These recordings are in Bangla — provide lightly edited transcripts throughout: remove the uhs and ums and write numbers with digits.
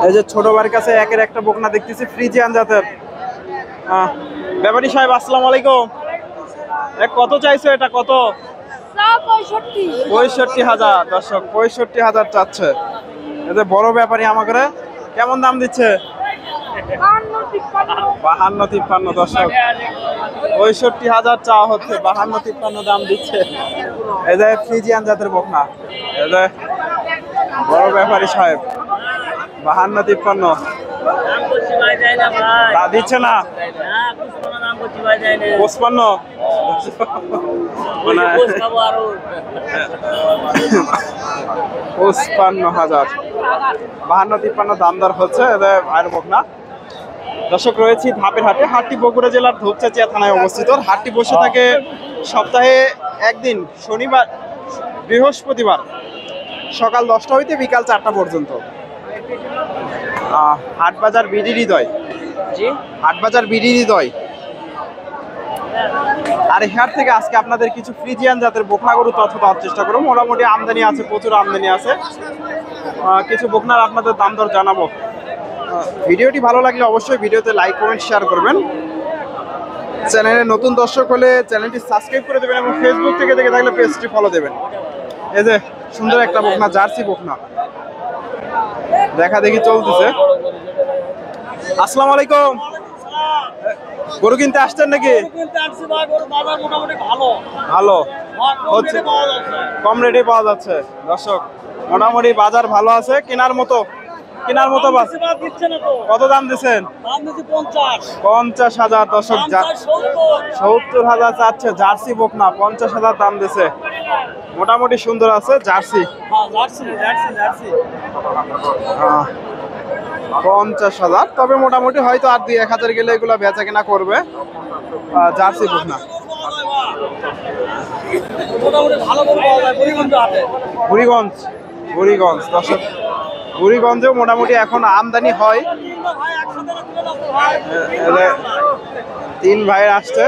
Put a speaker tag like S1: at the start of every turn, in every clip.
S1: এই যে ছোট ভাইয়ের কাছে একের একটা বকনা দেখতেছি ফ্রিজিয়ান জাতের। ব্যাপারী সাহেব আসসালামু আলাইকুম। কত চাইছো এটা? কত? 65,000। দর্শক 65,000 চাচ্ছে। এই যে বড় ব্যাপারী আমাকে কেমন দাম দিচ্ছে? 52-53। দর্শক 65,000 চাওয়া হচ্ছে, 52-53 দাম দিচ্ছে। এই যে ফ্রিজিয়ান জাতের বকনা, এই যে বড় ব্যাপারী সাহেব 52-53 তা দিচ্ছে না। 55 55,000 52-53 দাম দর হচ্ছে ভাইয়ের বকনা। দর্শক রয়েছি ধাপের হাটে। হাটটি বগুড়া জেলার ধূপচাচিয়া থানায় অবস্থিত। হাটটি বসে থাকে সপ্তাহে একদিন, শনিবার বৃহস্পতিবার সকাল 10টা হইতে বিকাল 4টা পর্যন্ত। হাটবাজার বিডি হৃদয়, হাটবাজার বিডি হৃদয়। আর এই হাট থেকে আজকে আপনাদের কিছু ফ্রিজিয়ান জাতের বকনা গরু তথ্য দেওয়ার চেষ্টা করবো। মোটামুটি আমদানি আছে, প্রচুর আমদানি আছে। কিছু বকনার আপনাদের দাম দর জানাবো। ভিডিওটি ভালো লাগলে অবশ্যই ভিডিওতে লাইক কমেন্ট শেয়ার করবেন। চ্যানেলে নতুন দর্শক হলে চ্যানেলটি সাবস্ক্রাইব করে দেবেন এবং ফেসবুক থেকে দেখে থাকলে পেজটি ফলো দেবেন। এই যে সুন্দর একটা বকনা, জার্সি বকনা দেখা দেখি চলতেছে। আসসালামু আলাইকুম। গরু কিনতে আসছেন নাকি? ভালো হচ্ছে, কম রেটে পাওয়া যাচ্ছে। দর্শক মোটামুটি বাজার ভালো আছে, কেনার মতো কত দাম দিচ্ছেন? 50,000। দর্শক 70,000 চাচ্ছে জার্সি বকনা, 50,000 দাম দিছে। মোটামুটি সুন্দর আছে জার্সি। 50,000, তবে মোটামুটি হয়তো আর 2-1,000 গেলে এগুলো বেচা কেনা করবে। জার্সি বকনা বুড়িগঞ্জ। দর্শক বুড়িগঞ্জেও মোটামুটি এখন আমদানি হয়। 3 ভাই আসছে।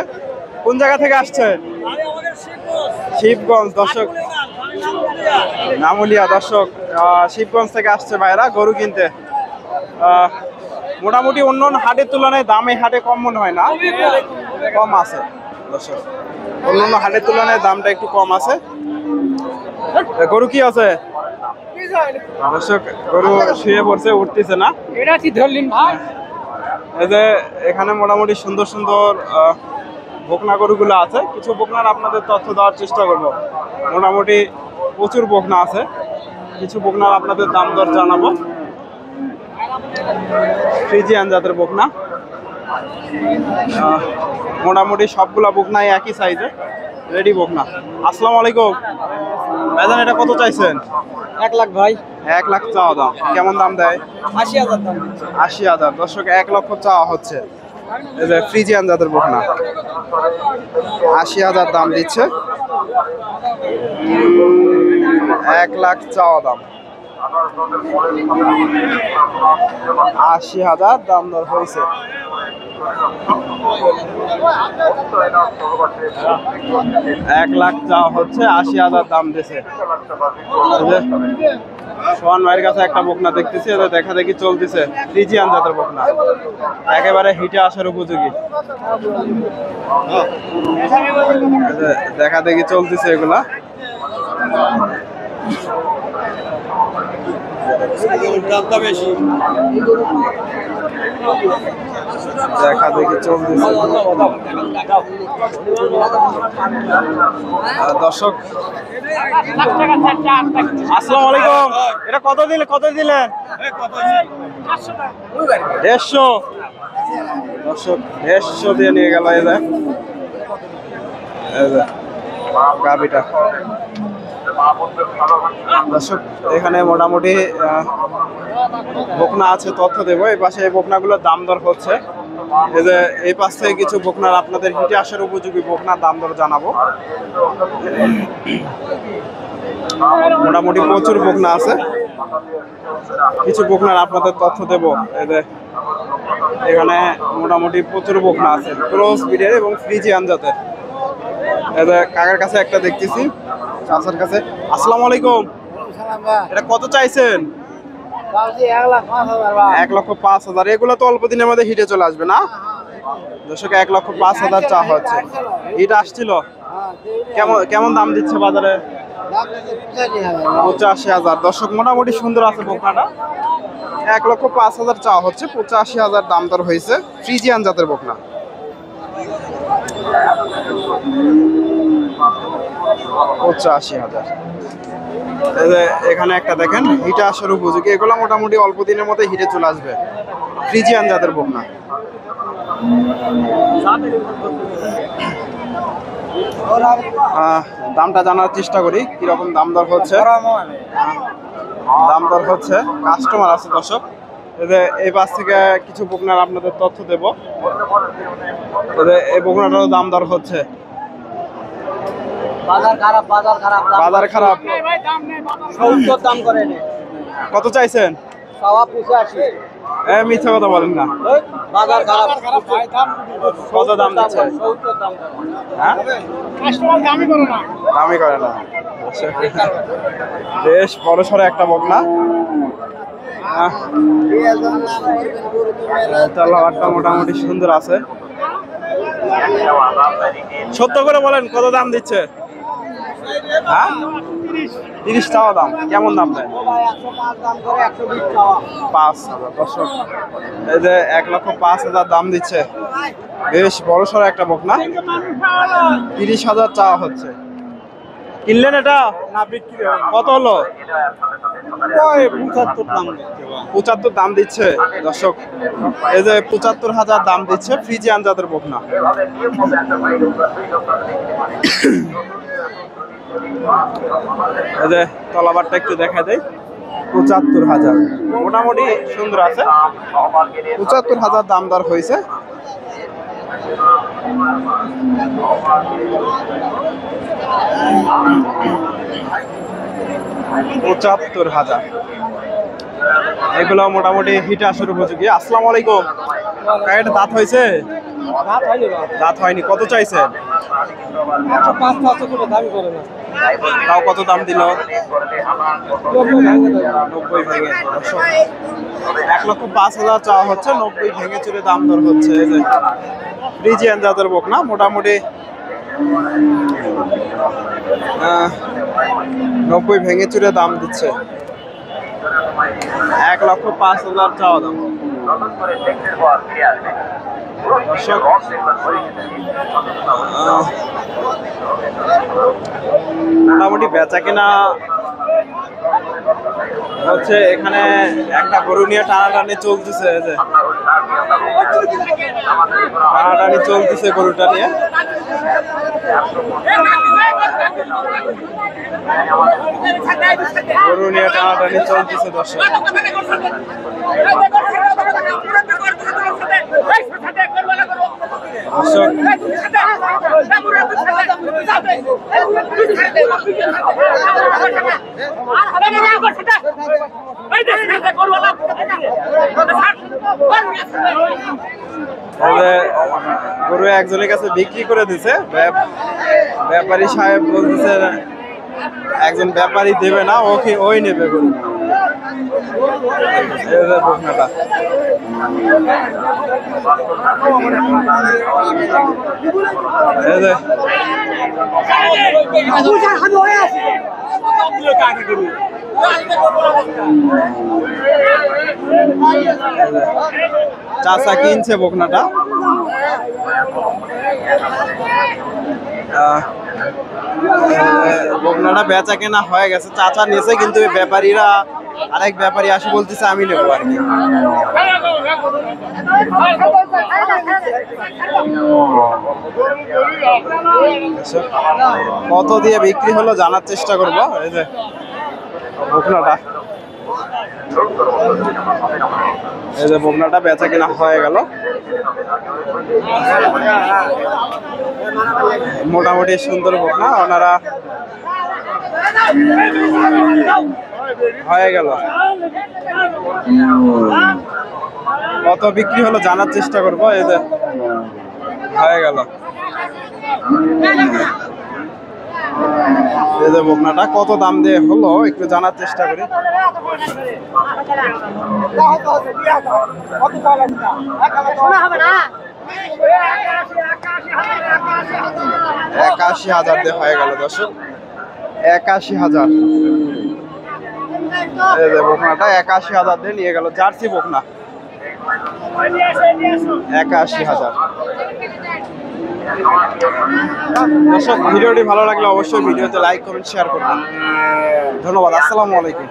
S1: কোন জায়গা থেকে আসছে? শিবগঞ্জ। দর্শক নামুলিয়া। দর্শক শিবগঞ্জ থেকে আসছে ভাইরা গরু কিনতে। মোটামুটি অন্য হাটের তুলনায় দাম এই হাটে কম মনে হয় না, কম আছে। দর্শক অন্য হাটের তুলনায় দামটা একটু কম আছে। গরু কি আছে? দর্শক গরু শুয়ে পড়ছে, উঠতেছে না। এই যে এখানে মোটামুটি সুন্দর সুন্দর বকনা গরুগুলো আছে। কিছু বকনার আপনাদের তথ্য দেওয়ার চেষ্টা করব। মোটামুটি প্রচুর বকনা আছে, কিছু বকনার আপনাদের দাম দর জানাবো। ফ্রিজিয়ান জাতের বকনা, মোটামুটি সবগুলা বকনাই একই সাইজে, রেডি বকনা। আসসালামু আলাইকুম ভাইজান, এটা কত চাইছেন?
S2: 1 লাখ ভাই।
S1: 1 লাখ চাওয়া দাম। কেমন দাম দেয়?
S2: 80,000 দাম।
S1: 80,000। দর্শক 1 লক্ষ চাওয়া হচ্ছে। এই যে ফ্রিজিয়ান জাতের বকনা 80,000 দাম দিচ্ছে। 1 লাখ চাওয়া দাম, 80,000 দাম দর হয়েছে। 1 লাখ চাওয়া হচ্ছে, 80,000 দাম দিছে। সোহান ভাইয়ের কাছে একটা বকনা দেখতেছি, দেখা দেখি চলতেছে। ফ্রিজিয়ান জাতের বকনা, একেবারে হিটে আসার উপযোগী। দেখা দেখি চলতেছে এগুলা। দেখা দেখি চলতেছে। দর্শক আসসালামু আলাইকুম। এটা কত দিলেন? 150। দর্শক 150 দিয়ে নিয়ে গেল এই যে গাবিটা। দর্শক এখানে মোটামুটি বকনা আছে, তথ্য দেবো। এই পাশে এই বকনাগুলোর দাম দর হচ্ছে। এই যে এই পাশ থেকে কিছু বকনার আপনাদের হিটে আসার উপযোগী বকনার দাম দর জানাবো। মোটামুটি প্রচুর বকনা আছে, কিছু বকনার আপনাদের তথ্য দেবো। এই যে এখানে মোটামুটি প্রচুর বকনা আছে, ক্রস ব্রিডের এবং ফ্রিজিয়ান জাতের। এই যে কাকার কাছে একটা দেখতেছি, চাচার কাছে। আসসালামু আলাইকুম। এটা কত চাইছেন? 1,05,000। এগুলো তো অল্প দিনের মধ্যে হিটে চলে আসবে না দর্শক? 1,05,000 চা হচ্ছে। হিট আসছিল, কেমন কেমন দাম দিচ্ছে বাজারে? 85,000। দর্শক মোটামুটি সুন্দর আছে বকনাটা। 1,05,000 চা হচ্ছে, 85,000 দাম দর হয়েছে। ফ্রিজিয়ান জাতের বকনা। 85,000। এখানে একটা দেখেন, হিটে আসার উপযোগী। এগুলো মোটামুটি অল্প দিনের মধ্যে হিটে চলে আসবে। ফ্রিজিয়ান জাতের বকনা। দামটা জানার চেষ্টা করি কিরকম দাম দর হচ্ছে। দাম দর হচ্ছে, কাস্টমার আছে দর্শক। এই পাশ থেকে কিছু বকনার আপনাদের তথ্য দেব। এই বকনাটারও দাম দর হচ্ছে।
S2: বাজার খারাপ, বাজার খারাপ,
S1: বাজার খারাপ।
S2: 70 দাম করে নে।
S1: কত চাইছেন?
S2: সওয়া 85।
S1: মিথ্যা কথা বলেন না।
S2: বাজার খারাপ।
S1: কত দাম দিচ্ছে?
S2: 70 দাম করে।
S1: হ্যাঁ,
S2: কাস্টমার দামই করে না।
S1: দামই করে না। বেশ বড় সড়ো একটা বকনা। তলাবারটা মোটামুটি সুন্দর আছে। সত্য করে বলেন কত দাম দিচ্ছে? হ্যাঁ, 30 টাকা দাম। কেমন দাম দেয়?
S2: 105 দাম করে, 120 টাকা।
S1: 5,000। দর্শক, এই যে 1,05,000 দাম দিচ্ছে। বেশ বড় সড়ো একটা বকনা। 30,000 চাওয়া হচ্ছে। কিনলেন এটা না বিক্রি? কত হলো?
S2: 75 দাম দিচ্ছে।
S1: 75 দাম দিচ্ছে দর্শক। এই যে 75,000 দাম দিচ্ছে। ফ্রিজিয়ান জাতের বকনা। এই যে তলাবারটা একটু দেখা দেয়। 75,000 মোটামুটি সুন্দর আছে। 75,000 দাম দর হয়েছে। $75,000। এগুলো মোটামুটি হিটে আসার উপযোগী। আসসালামু আলাইকুম। কায়ের দাঁত হয়েছে? দাঁত হয়নি। কত চাইছেন?
S2: 105 করে দাবি করে না।
S1: তাও কত দাম দিল?
S2: 90 ভেঙে দেবে।
S1: 90 ভেঙে। দর্শক, 1,05,000 চাওয়া হচ্ছে। 90 ভেঙে চুরে দাম দর হচ্ছে। এই যে ফ্রিজিয়ান জাতের বকনা মোটামুটি 90 ভেঙে চুরে দাম দিচ্ছে। 1,05,000 চাওয়া দাম। দর্শক, মোটামুটি বেচা কেনা হচ্ছে। এখানে একটা গরু নিয়ে টানাটানি চলতেছে। এই যে টানাটানি চলতেছে গরুটা নিয়ে। গরু নিয়ে টানাটানি চলতেছে দর্শক। গরু একজনের কাছে বিক্রি করে দিছে। ব্যাপারী সাহেব বলতেছে একজন ব্যাপারী দেবে না, ওই নেবে গরু। বকনাটা চাচা কিনছে বকনাটা। বকনাটা বেচা কেনা হয়ে গেছে। চাচা নিয়েছে, কিন্তু ব্যাপারীরা আরেক ব্যাপারী আসে বলতেছে আমি নেবো আর কি। কত দিয়ে বিক্রি হলো জানার চেষ্টা করবো। এই যে বকনাটা, এই যে বকনাটা বেচা কেনা হয়ে গেল। মোটামুটি সুন্দর বকনা ওনারা হয়ে গেল। কত বিক্রি হলো জানার চেষ্টা করবো। এই যে হয়ে গেল। এই যে বকনাটা কত দাম দিয়ে হলো একটু জানার চেষ্টা করি।
S2: শোনা হবে না
S1: ৮১,০০০ দিয়ে হয়ে গেল দর্শক, ৮১,০০০। এই যে বকনাটা ৮১,০০০ দিয়ে নিয়ে গেল, জার্সি বকনা ৮১,০০০। দর্শক ভিডিওটি ভালো লাগলে অবশ্যই ভিডিওতে লাইক কমেন্ট শেয়ার করবেন। ধন্যবাদ, আসসালামু আলাইকুম।